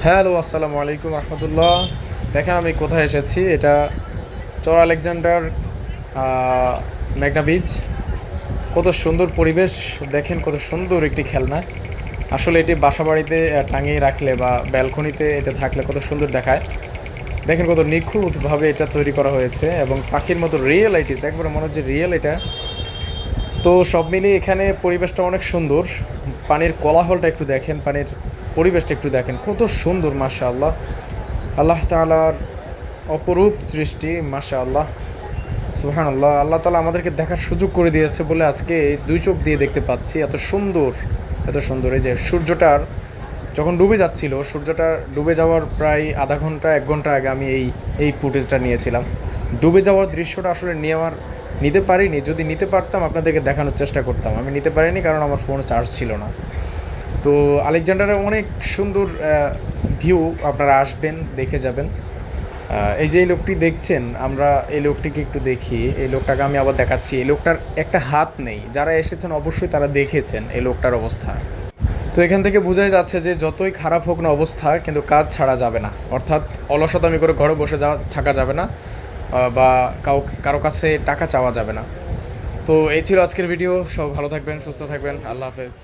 Hello, আসসালামু আলাইকুম রহমতুল্লাহ। দেখেন আমি কোথায় এসেছি। এটা চর আলেকজান্ডার মেঘনা বিচ। কত সুন্দর পরিবেশ, দেখেন কত সুন্দর একটি খেলনা। আসলে এটি বাসা বাড়িতে টাঙিয়ে রাখলে বা ব্যালকনিতে এটা থাকলে কত সুন্দর দেখায়। দেখেন কত নিখুঁতভাবে এটা তৈরি করা হয়েছে এবং পাখির মতো রিয়েল ইট ইজ, একবারে মনে হচ্ছে রিয়েল এটা। তো সব মিলিয়ে এখানে পরিবেশটা অনেক সুন্দর। পানির কোলাহলটা একটু দেখেন, পানির পরিবেশটা একটু দেখেন, কত সুন্দর মাশাআল্লাহ। আল্লাহ তাআলার অপরূপ সৃষ্টি মাশাআল্লাহ। সুবহানাল্লাহ, আল্লাহ তাআলা আমাদেরকে দেখার সুযোগ করে দিয়েছে বলে আজকে এই দুই চোখ দিয়ে দেখতে পাচ্ছি। এত সুন্দর, এত সুন্দর। এই যে সূর্যটার যখন ডুবে যাচ্ছিল, সূর্যটা ডুবে যাওয়ার প্রায় আধা ঘন্টা 1 ঘন্টা আগে আমি এই ফুটেজটা নিয়েছিলাম। ডুবে যাওয়ার দৃশ্যটা আসলে নিতে পারিনি। যদি নিতে পারতাম আপনাদেরকে দেখানোর চেষ্টা করতাম। আমি নিতে পারিনি কারণ আমার ফোন চার্জ ছিল না। তো আলেকজান্ডারে অনেক সুন্দর ভিউ, আপনারা আসবেন, দেখে যাবেন। এই যে এই লোকটি দেখছেন, আমরা এই লোকটিকে একটু দেখি। এই লোকটাকে আমি আবার দেখাচ্ছি। এই লোকটার একটা হাত নেই। যারা এসেছেন অবশ্যই তারা দেখেছেন এই লোকটার অবস্থা। তো এখান থেকে বোঝাই যাচ্ছে যে যতই খারাপ হোক না অবস্থা, কিন্তু কাজ ছাড়া যাবে না। অর্থাৎ অলসতামি করে ঘরে বসে থাকা যাবে না, বা কারো কাছে টাকা চাওয়া যাবে না। তো এই ছিল আজকের ভিডিও। সব ভালো থাকবেন, সুস্থ থাকবেন। আল্লাহ হাফেজ।